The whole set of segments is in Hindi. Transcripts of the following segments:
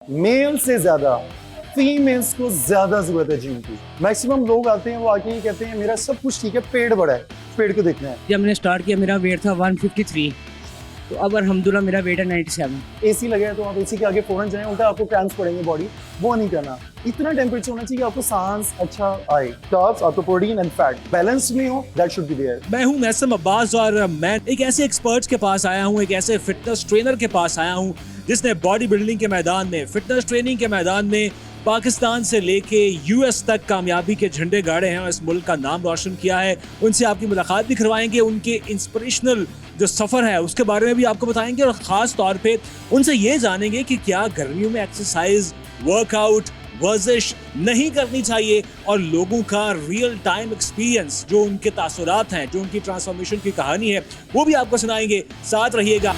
मेल से ज्यादा फीमेल्स को ज्यादा जरूरत है जिम की। मैक्सिमम लोग आते हैं, वो आके ही कहते हैं मेरा सब कुछ ठीक है, पेट बड़ा है, पेट को देखना है। जब मैंने स्टार्ट किया मेरा वेट था 153, तो अब अल्हम्दुलिल्लाह मेरा वेट है 97। एसी लगे है तो आप एसी के आगे फौरन जाएं, उल्टा आपको क्रैम्प्स पड़ेंगे बॉडी, वो नहीं करना। इतना टेम्परेचर होना चाहिए आपको सांस अच्छा आए। कार्ब्स, आपको प्रोटीन एंड फैट बैलेंस में हो, दैट शुड बी देयर। मैं हूं मैसम अब्बास और मैं एक ऐसे एक्सपर्ट्स के पास आया हूं, एक ऐसे फिटनेस ट्रेनर के पास आया हूं जिसने बॉडी बिल्डिंग के मैदान में, फिटनेस ट्रेनिंग के मैदान में पाकिस्तान से लेके यूएस तक कामयाबी के झंडे गाड़े हैं और इस मुल्क का नाम रोशन किया है। उनसे आपकी मुलाकात भी करवाएंगे, उनके इंस्पिरेशनल जो सफ़र है उसके बारे में भी आपको बताएंगे और ख़ास तौर पे उनसे ये जानेंगे कि क्या गर्मियों में एक्सरसाइज, वर्कआउट, वर्जिश नहीं करनी चाहिए और लोगों का रियल टाइम एक्सपीरियंस, जो उनके तासुरात हैं, जो उनकी ट्रांसफॉर्मेशन की कहानी है, वो भी आपको सुनाएंगे। साथ रहिएगा।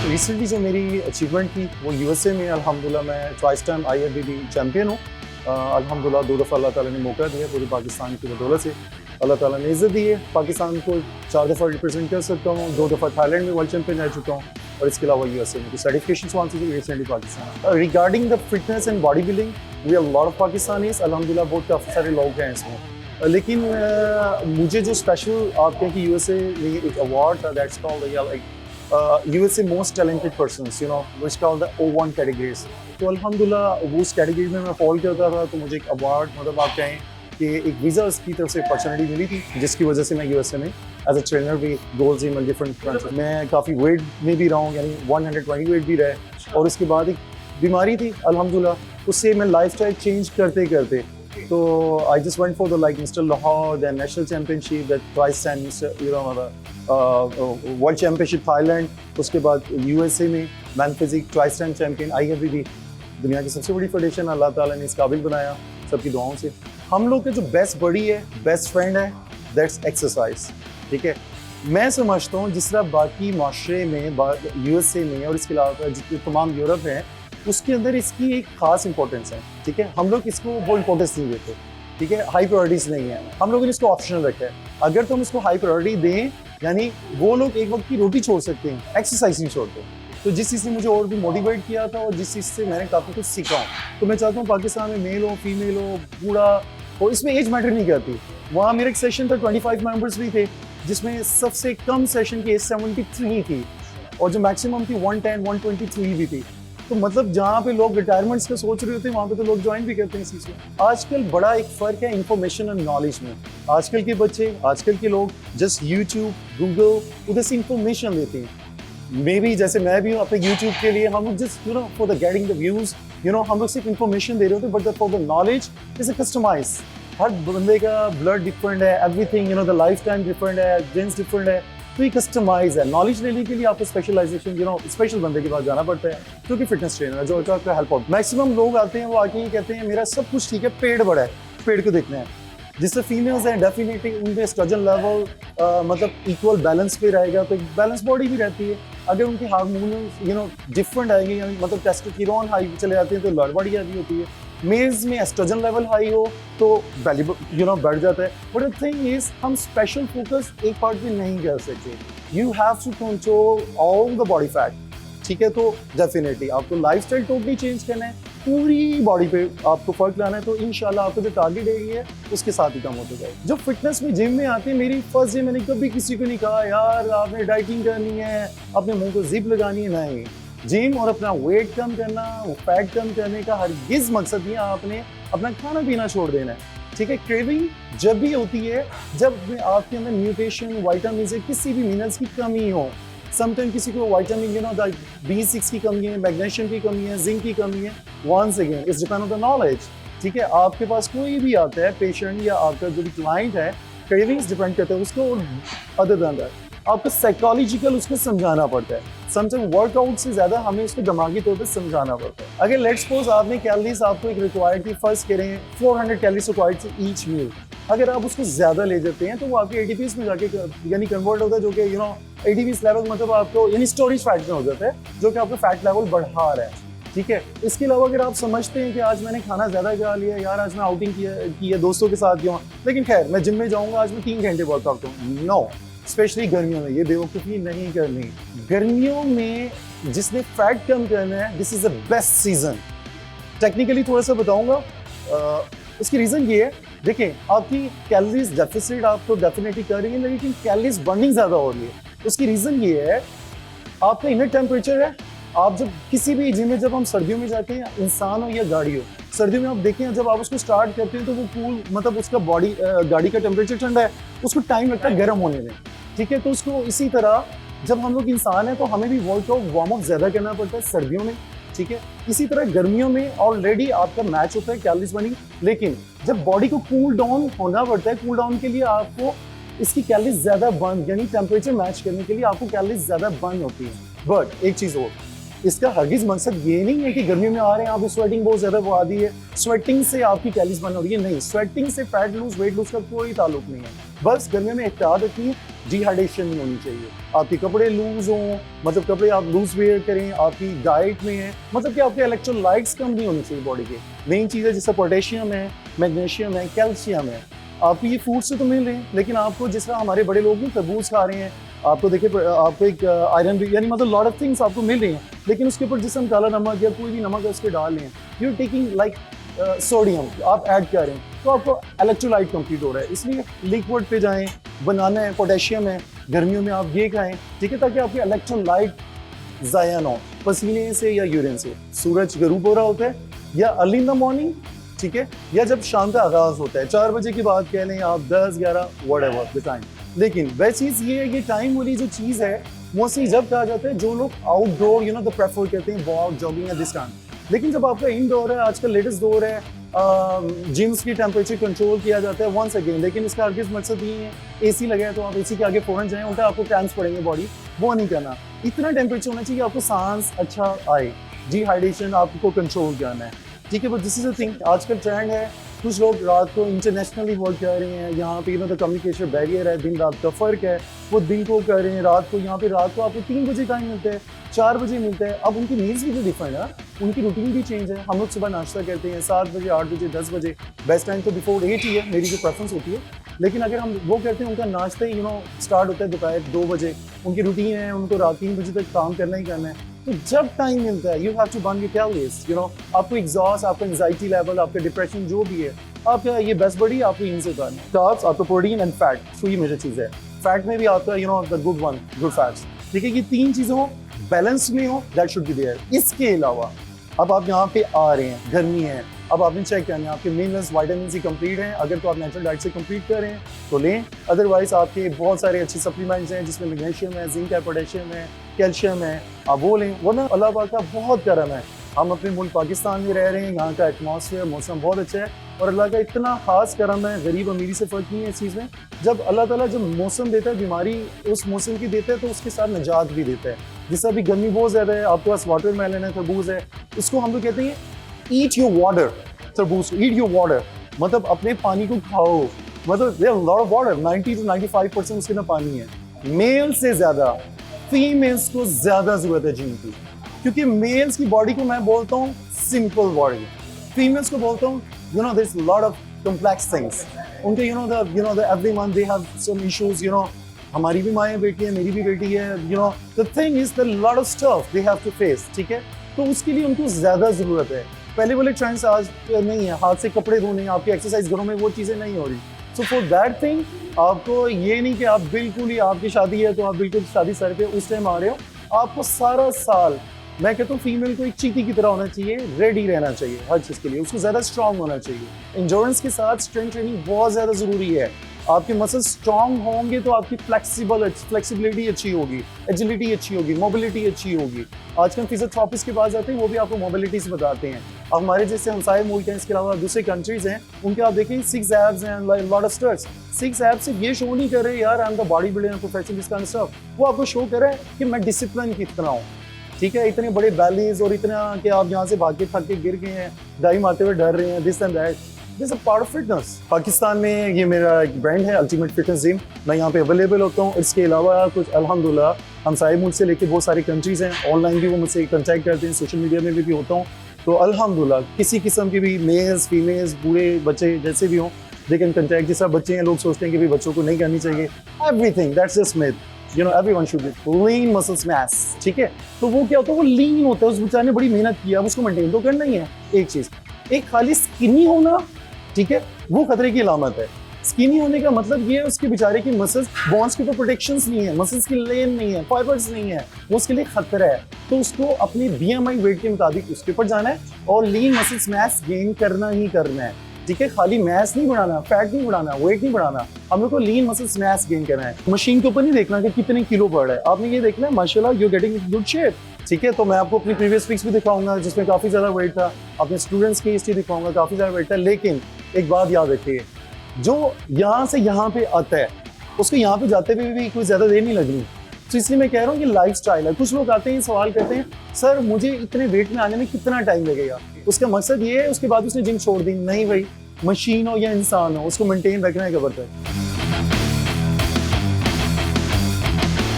रिसेंटली जो मेरी अचीवमेंट थी वो यूएसए में, अल्हम्दुलिल्लाह मैं ट्वाइस टाइम IFBB चैम्पियन हूँ। अल्हम्दुलिल्लाह 2 दफ़ा अल्लाह ताला ने मौका दिया, पूरे पाकिस्तान की बदौलत से अल्लाह ताला ने इज़्ज़त दी है। पाकिस्तान को 4 दफ़ा रिप्रेजेंट कर सकता हूँ, 2 दफ़ा थाईलैंड में वर्ल्ड चैम्पियन रह चुका हूँ और इसके अलावा यूएसए में सर्टिफिकेशन वहाँ से recently Pakistan. Regarding the fitness and body building we are lot of Pakistanis, अल्हम्दुलिल्लाह बहुत काफ़ी सारे लोग हैं इसमें। लेकिन मुझे जो स्पेशल आप कहें कि यूएसए में एक अवार्ड था, that's called USA most talented persons, you know, which called the O1 categories. तो अल्हम्दुलिल्लाह वो उस कैटेगरी में मैं फॉल करता था, तो मुझे एक अवार्ड, मतलब आप कहें कि एक वीज़ा की तरफ से अपॉर्चुनिटी मिली थी, जिसकी वजह से मैं USA में एज अ ट्रेनर भी गोल्स इन डिफरेंट ब्रांचेस। मैं काफ़ी वेट में भी रहा हूँ, यानी 120 वेट भी रहे, और उसके बाद एक बीमारी थी अल्हम्दुलिल्लाह, उससे मैं लाइफ स्टाइल चेंज करते करते तो I just went for the like mister Lahore, then national championship, that twice time world championship Thailand, उसके बाद USA में man physique twice time champion, IFBB दुनिया की सबसे बड़ी फेडरेशन, अल्लाह ताला ने इस काबिल बनाया सबकी दुआओं से। हम लोग के जो बेस्ट बडी है, बेस्ट फ्रेंड है, दैट्स एक्सरसाइज। ठीक है, मैं समझता हूँ जिस तरह बाकी माशरे में, USA में और इसके अलावा जितने तमाम यूरोप हैं, उसके अंदर इसकी एक खास इंपॉर्टेंस है। ठीक है, हम लोग इसको वो इंपॉर्टेंस नहीं देते। ठीक है, हाई प्रायोरिटीज नहीं है, हम लोगों ने इसको ऑप्शनल रखा है। अगर तुम इसको हाई प्रायोरिटी दें, यानी वो लोग एक वक्त की रोटी छोड़ सकते हैं, एक्सरसाइज नहीं छोड़ते। तो जिस चीज़ ने मुझे और भी मोटिवेट किया था और जिस चीज़ से मैंने काफ़ी कुछ सीखा हूँ, तो मैं चाहता हूँ पाकिस्तान में मेल हो, फीमेल हो, बूढ़ा हो, इसमें एज मैटर नहीं करती। वहाँ मेरा एक सेशन था, 25 मेंबर्स भी थे, जिसमें सबसे कम सेशन की एज 73 थी और जो मैक्सिमम थी 110, 123 भी थी। तो मतलब जहाँ पे लोग रिटायरमेंट्स का सोच रहे होते हैं, वहाँ पे तो लोग ज्वाइन भी करते हैं इस चीज़ को। आजकल बड़ा एक फ़र्क है इंफॉर्मेशन और नॉलेज में। आजकल के बच्चे, आजकल के लोग जस्ट यूट्यूब, गूगल, उधर से इंफॉर्मेशन लेते हैं। मे बी जैसे मैं भी हूँ, अपने यूट्यूब के लिए हम लोग just you know for the getting the views, you know हम लोग सिर्फ इंफॉर्मेशन दे रहे होते हैं, but for the knowledge is a customize. हर बंदे का ब्लड डिफरेंट है, everything, you know the life time different है, जेंस डिफरेंट है, तो ये कस्टमाइज है। नॉलेज लेने के लिए आपको स्पेशलाइजेशन, यू नो स्पेशल बंदे के पास जाना पड़ता है, क्योंकि फिटनेस ट्रेनर है जो आपका हेल्प आउट। मैक्सिमम लोग आते हैं, वो आके ही कहते हैं मेरा सब कुछ ठीक है, पेट बड़ा है, पेट को देखना है। जिससे फीमेल्स हैं, डेफिनेटली उनके एस्ट्रोजन लेवल मतलब इक्वल बैलेंस पे रहेगा, तो एक बैलेंस बॉडी भी रहती है। अगर उनके हार्मोनल यू नो डिफरेंट आएंगे, यानी मतलब टेस्टोस्टेरोन हाई चले जाते हैं, तो लड़ बॉडी हैवी होती है। मेल्स में एस्ट्रोजन लेवल हाई हो तो बेली यू नो बढ़ जाता है। बट द थिंग इज, हम स्पेशल फोकस एक पार्ट पे नहीं कर सकते। You have to control all the body fat. ठीक है, तो डेफिनेटली आपको लाइफस्टाइल टोटली चेंज करना है, पूरी बॉडी पे आपको फर्क लाना है, तो इंशाल्लाह आपको जो टारगेट एरिया है उसके साथ ही काम होता जाए। जो फिटनेस में जिम में आते हैं, मेरी फर्स्ट डे मैंने कभी किसी को नहीं कहा यार आपने डाइटिंग करनी है, अपने मुंह को जिप लगानी है, नहीं। जिम और अपना वेट कम करना, फैट कम करने का हरगिज़ मकसद नहीं है आपने अपना खाना पीना छोड़ देना है। ठीक है, क्रेविंग जब भी होती है जब आपके अंदर न्यूट्रिशन, विटामिन से किसी भी मिनरल्स की कमी हो। समटाइम किसी को विटामिन यू नो B6 की कमी है, मैग्नीशियम की कमी है, जिंक की कमी है। Once again it's depend on the knowledge. ठीक है, आपके पास कोई भी आता है पेशेंट या आपका जो भी क्लाइंट है, क्रेविंग्स डिपेंड करता है उसको, अदर देन दैट आपको साइकोलॉजिकल उसको समझाना पड़ता है। समटाइम वर्कआउट से ज़्यादा हमें उसको दिमागी तौर पर समझाना पड़ता है। अगर लेट्स सपोज आपने कैलोरीज आपको एक रिक्वायर्ड थी, फर्स्ट करें 400 कैलोरीज रिक्वायर्ड थी ईच मील, अगर आप उसको ज़्यादा ले जाते हैं तो वो आपके ATPs में जाके यानी कन्वर्ट होता है, जो कि यू नो ATPs लेवल मतलब आपको यानी स्टोरेज फैट में हो जाता है, जो कि आपको फैट लेवल बढ़ा रहा है। ठीक है, इसके अलावा अगर आप समझते हैं कि आज मैंने खाना ज़्यादा खा लिया, यार आज मैं आउटिंग की है दोस्तों के साथ गया, लेकिन खैर मैं जिम में जाऊँगा, आज मैं 3 घंटे वर्कआउट करूँ, नो, स्पेशली गर्मियों में ये बेवकूफ़ी नहीं करनी। गर्मियों में जिसने फैट कम करना है, this is the best season. Technically थोड़ा सा बताऊंगा। इसकी रीज़न ये है, देखें आपकी कैलोरीज डेफिसिट आप तो डेफिनेटली कर रही है, लेकिन कैलोरीज बर्निंग ज़्यादा हो रही है। उसकी रीज़न ये है, आपका इनर टेम्परेचर है। आप जब किसी भी जिम में, जब हम सर्दियों में जाते हैं, इंसान हो या गाड़ी हो, सर्दियों में आप देखें जब आप उसको स्टार्ट करते हैं तो वो कूल, मतलब उसका बॉडी, गाड़ी का टेम्परेचर ठंडा है, उसको टाइम लगता है गर्म होने में, ठीक है। तो उसको इसी तरह जब हम लोग इंसान हैं तो हमें भी वर्कआउट वार्म अप ज़्यादा करना पड़ता है सर्दियों में, ठीक है। इसी तरह गर्मियों में ऑलरेडी आपका मैच होता है कैलोरीज बर्निंग, लेकिन जब बॉडी को कूल डाउन होना पड़ता है, कूल डाउन के लिए आपको इसकी कैलोरीज ज़्यादा बर्न, यानी टेम्परेचर मैच करने के लिए आपको कैलोरीज ज़्यादा बर्न होती है। बट एक चीज़ और, इसका हरगिज़ मकसद ये नहीं है कि गर्मियों में आ रहे हैं आप स्वेटिंग बहुत ज़्यादा बढ़ा दी है, स्वेटिंग से आपकी कैलोरीज बर्न हो रही है, नहीं। स्वेटिंग से फैट लूज, वेट लूज का कोई ताल्लुक नहीं है। बस गर्मियों में एहतियात रखिए, डिहाइड्रेशन नहीं होनी चाहिए, आपके कपड़े लूज हों, मतलब कपड़े आप लूज वेयर करें, आपकी डाइट में है, मतलब कि आपके इलेक्ट्रोलाइट्स कम नहीं होनी चाहिए बॉडी के। मेन चीज़ है जैसे पोटेशियम है, मैग्नीशियम है, कैल्शियम है, आपको ये फूड से तो मिल रहे हैं, लेकिन आपको जिस तरह हमारे बड़े लोग तरबूज खा रहे हैं, आपको देखिए आपको एक आयरन भी, यानी मतलब लॉट ऑफ थिंग्स आपको मिल रही हैं, लेकिन उसके ऊपर जिसम काला नमक या कोई भी नमक है उसके डाल रहे हैं, you are taking like sodium आप ऐड कर रहे हैं, तो आपको इलेक्ट्रोलाइट कंप्लीट हो रहा है। इसलिए लिक्विड पे जाएं, बनाना है, पोटेशियम है, गर्मियों में आप ये खाएं, ठीक है, ताकि आपके इलेक्ट्रोलाइट ज़ाया ना हो पसीने से या यूरिन से। सूरज गरूब हो रहा होता है या अर्ली इन द मॉर्निंग, ठीक है, या जब शाम का आगाज होता है 4 बजे के बाद, कह लें आप 10, 11 व्हाटएवर द टाइम। लेकिन वह चीज़ ये है, ये टाइम वाली जो चीज़ है मोस्टली जब कहा जाता है जो लोग आउटडोर द प्रेफर करते हैं, वॉक, जॉगिंग या दिस टाइम। लेकिन जब आपका इनडोर है, आजकल लेटेस्ट दौर है, जिम्स की टेम्परेचर कंट्रोल किया जाता है वंस अगेन, लेकिन इसका हरगिज़ मकसद ये है एसी लगा है तो आप एसी के आगे फ़ौरन जाएं, उल्टा आपको क्रैम्प्स पड़ेंगे बॉडी, वो नहीं करना। इतना टेम्परेचर होना चाहिए आपको सांस अच्छा आए, डिहाइड्रेशन आपको कंट्रोल करना है, ठीक है। But this is a thing, आजकल ट्रेंड है, कुछ लोग रात को इंटरनेशनली वर्क कर रहे हैं, यहाँ पे तो कम्युनिकेशन बैरियर है, दिन रात का फ़र्क है, वो दिन को कर रहे हैं, रात को यहाँ पे रात को आपको 3 बजे टाइम मिलता है, 4 बजे मिलता है। अब उनकी मील्स भी तो डिफरेंट है, उनकी रूटीन भी चेंज है। हम लोग सुबह नाश्ता करते हैं 7 बजे, 8 बजे, 10 बजे, बेस्ट टाइम तो बिफोर 8 ही है, मेरी जो प्रेफरेंस होती है। लेकिन अगर हम वो करते हैं, उनका नाश्ता ही स्टार्ट होता है दोपहर 2 बजे, उनकी रूटीन है, उनको रात 3 बजे तक काम करना ही करना है। तो जब टाइम मिलता है, you have to burn your calories, आपको एग्जॉस्ट, आपका एंजाइटी लेवल, आपका डिप्रेशन जो भी है, आपका ये बेस्ट बॉडी आपको इनसे करना है। कार्ब्स, आपका प्रोटीन एंड फैट, तो ये मेजर चीज़ है। फैट में भी आपका the good one, good fats, ठीक है, ये 3 चीज़ें हो, बैलेंस में हो, दैट शुड बी देयर। इसके अलावा अब आप यहाँ पे आ रहे हैं, गर्मी है, अब आपने चेक करना है आपके मिनरल्स, वाइटामिन कंप्लीट हैं। अगर तो आप नेचुरल डाइट से कंप्लीट कर रहे हैं तो लें, अदरवाइज आपके बहुत सारे अच्छे सप्लीमेंट्स हैं जिसमें मैग्नीशियम है, जिंक है, पोटेशियम है, कैल्शियम है, आप वो लें। वरना अल्लाह पाक का बहुत करम है, हम अपने मुल्क पाकिस्तान में रह रहे हैं, यहाँ का एटमॉस्फेयर, मौसम बहुत अच्छा है और अल्लाह का इतना खास करम है, गरीब अमीरी से फ़र्क नहीं है इस चीज़ में। जब अल्लाह ताला जब मौसम देता है, बीमारी उस मौसम की देता है तो उसके साथ निजात भी देता है। जैसे अभी गर्मी बहुत ज़्यादा है, आपके पास वाटरमेलन है, तरबूज है, इसको हम लोग कहते हैं ईट योर वाटर, तरबूज, ईट योर वाटर, मतलब अपने पानी को खाओ, मतलब there lot of water, 90 to 95% उसके ना पानी है। मेल से ज़्यादा फीमेल्स को ज़्यादा ज़रूरत है जिम की, क्योंकि मेल्स की बॉडी को मैं बोलता हूँ सिंपल बॉडी, फीमेल्स को बोलता हूँ there is lot of complex things. उनके the every month they have some issues, हमारी भी माएँ बेटी है, मेरी भी बेटी है, the thing is the lot of stuff they have to face, ठीक है। तो उसके लिए उनको ज़्यादा ज़रूरत है। पहले वाले ट्रेंड्स आज नहीं है, हाथ से कपड़े धोने, आपकी एक्सरसाइज घरों में वो चीज़ें नहीं हो रही। सो फॉर दैट थिंग आपको ये नहीं कि आप बिल्कुल ही, आपकी शादी है तो आप बिल्कुल शादी सर पे उस टाइम आ रहे हो, आपको सारा साल, मैं कहता हूँ फीमेल को एक चीटी की तरह होना चाहिए, रेडी रहना चाहिए हर चीज़ के लिए, उसको ज़्यादा स्ट्रांग होना चाहिए। इंश्योरेंस के साथ स्ट्रेंथ ट्रेनिंग बहुत ज़्यादा ज़रूरी है। आपके मसल स्ट्रांग होंगे तो आपकी फ्लेक्सिबिलिटी अच्छी होगी, एजिलिटी अच्छी होगी, मोबिलिटी अच्छी होगी। आजकल फिजियोथेरेपिस्ट के पास जाते हैं, वो भी आपको मोबिलिटीज बताते हैं। अब हमारे जैसे हमसाये मुल्क हैं, इसके अलावा दूसरे कंट्रीज हैं, उनके आप देखें 6 एब्स हैं, लॉट ऑफ स्टर्स। 6 एब्स से ये शो नहीं कर रहे यार I am the body builder professional, this kind of stuff. वो आपको शो कर रहा है कि मैं डिसिप्लिन कितना हूँ, ठीक है। इतने बड़े बैलीज और इतना कि आप यहाँ से भाग के थक के गिर गए हैं, दाई मारते हुए डर रहे हैं, this and that, this a part of fitness. Pakistan में ये मेरा एक ब्रांड है अल्टीमेट फिटनेस जिम, मैं यहाँ पे अवेलेबल होता हूँ। इसके अलावा कुछ अल्हम्दुलिल्लाह हमसाये मुल्क से लेके बहुत सारी कंट्रीज़ हैं, ऑनलाइन भी वो मुझसे कॉन्टैक्ट करते हैं, सोशल मीडिया में भी होता हूँ। तो अल्हम्दुलिल्लाह किसी किस्म की भी मेल्स, फीमेल्स, बूढ़े बच्चे जैसे भी हों, दे कैन कंटैक्ट। जिस तरह बच्चे हैं, लोग सोचते हैं कि भाई बच्चों को नहीं करनी चाहिए, everything that's just myth. You know everyone should be lean muscles mass, ठीक है। तो वो क्या होता है, वो लीन होता है, उस बेचारे ने बड़ी मेहनत किया, अब उसको मेंटेन तो करना ही है। एक चीज, एक खाली स्किनी होना, ठीक है, वो खतरे की अलामत है। स्किनी होने का मतलब ये है उसके बेचारे की मसल्स, बोन्स के ऊपर प्रोटेक्शंस नहीं है, मसल्स की लेन नहीं है, फाइबर्स नहीं है, वो उसके लिए खतरा है। तो उसको अपनी बीएमआई वेट के मुताबिक उसके ऊपर जाना है और लीन मसल्स मास गेन करना ही करना है, ठीक है। खाली मास नहीं बढ़ाना, फैट नहीं बढ़ाना, वेट नहीं बढ़ाना, हम लोग को लीन मसल्स मास गेन करना है। मशीन के ऊपर नहीं देखना कि कितने किलो बढ़ रहा है, आपने ये देखना है माशाल्लाह you are getting in good shape, ठीक है। तो मैं आपको अपनी प्रीवियस पिक्स भी दिखाऊंगा जिसमें काफी ज्यादा वेट था, अपने स्टूडेंट्स की हिस्ट्री दिखाऊंगा, काफी ज्यादा वेट था। लेकिन एक बात याद रखिए, जो यहाँ से यहाँ पे आता है उसको यहाँ पे जाते हुए भी कोई ज्यादा देर नहीं लगनी। तो इसलिए मैं कह रहा हूँ कि लाइफ स्टाइल है। कुछ लोग आते हैं सवाल करते हैं, सर मुझे इतने वेट में आने में कितना टाइम लगेगा। उसका मकसद ये है, उसके बाद उसने जिम छोड़ दी। नहीं भाई, मशीन हो या इंसान हो, उसको मेंटेन रखना है कबर तक।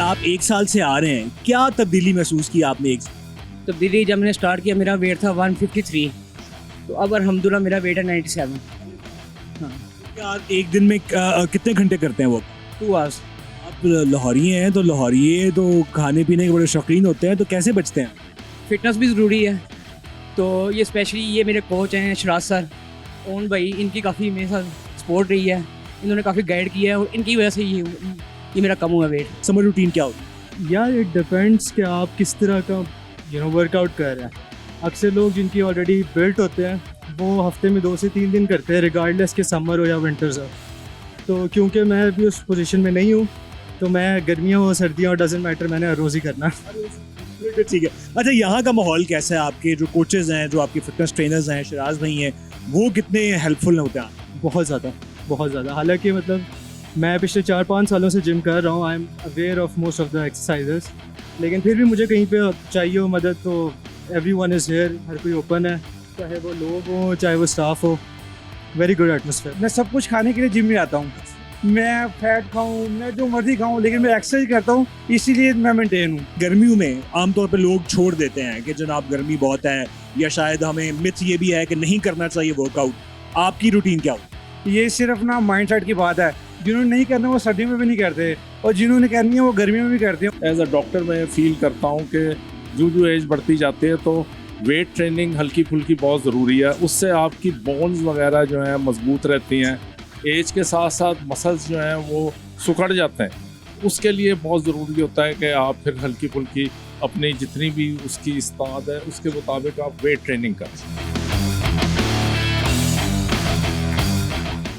आप 1 साल से आ रहे हैं, क्या तब्दीली महसूस की आपने? एक तब्दीली जब मैंने स्टार्ट किया मेरा वेट था 153, तो अब अल्हम्दुलिल्लाह मेरा वेट है 97। हाँ, क्या एक दिन में कितने घंटे करते हैं वो? 2 आवर्स। आप लाहौरी हैं, तो लाहौरी तो खाने पीने के बड़े शौकीन होते हैं, तो कैसे बचते हैं? फिटनेस भी ज़रूरी है, तो ये स्पेशली ये मेरे कोच हैं शराज सर, ओन भाई, इनकी काफ़ी मेरे साथ सपोर्ट रही है, इन्होंने काफ़ी गाइड किया है और इनकी वजह से ये मेरा कम हुआ वेट। समर रूटीन क्या होती है? यार इट डिपेंड्स कि आप किस तरह का वर्कआउट कर रहे हैं। अक्सर लोग जिनकी ऑलरेडी बिल्ट होते हैं वो हफ्ते में 2 से 3 दिन करते हैं, रिगार्डलेस के समर हो या विंटर्स हो। तो क्योंकि मैं अभी उस पोजीशन में नहीं हूँ, तो मैं गर्मियाँ हो सर्दियाँ और डजेंट मैटर, मैंने हर रोज़ ही करना। ठीक है। अच्छा, यहाँ का माहौल कैसा है? आपके जो कोचेज़ हैं, जो आपके फिटनेस ट्रेनर्स हैं, शराज भाई हैं, वो कितने हेल्पफुल होते हैं? बहुत ज़्यादा। हालांकि मतलब मैं पिछले 4-5 सालों से जिम कर रहा हूँ, I am aware of most of the exercises, लेकिन फिर भी मुझे कहीं पे चाहिए हो मदद तो एवरीवन इज़ हियर, हर कोई ओपन है, चाहे वो लोग हो चाहे वो स्टाफ हो। Very good atmosphere. मैं सब कुछ खाने के लिए जिम में आता हूँ, मैं फैट खाऊँ, मैं जो मर्जी खाऊँ, लेकिन मैं एक्सरसाइज करता हूँ, इसीलिए मैं मेंटेन हूँ। गर्मियों में आमतौर पे लोग छोड़ देते हैं कि जनाब गर्मी बहुत है, या शायद हमें मिथ ये भी है कि नहीं करना चाहिए वर्कआउट। आपकी रूटीन क्या हो? ये सिर्फ ना माइंड सेट की बात है, जिन्होंने नहीं करना वो सर्दियों में भी नहीं करते, और जिन्होंने करनी है वो गर्मियों में भी करते हैं। एज अ डॉक्टर मैं फील करता हूँ कि जो एज बढ़ती जाती है तो वेट ट्रेनिंग हल्की फुल्की बहुत ज़रूरी है। उससे आपकी बोन्स वगैरह जो हैं मजबूत रहती हैं। एज के साथ साथ मसल्स जो हैं वो सुखड़ जाते हैं, उसके लिए बहुत ज़रूरी होता है कि आप फिर हल्की फुल्की अपनी जितनी भी उसकी इस्ताद है उसके मुताबिक आप वेट ट्रेनिंग करें।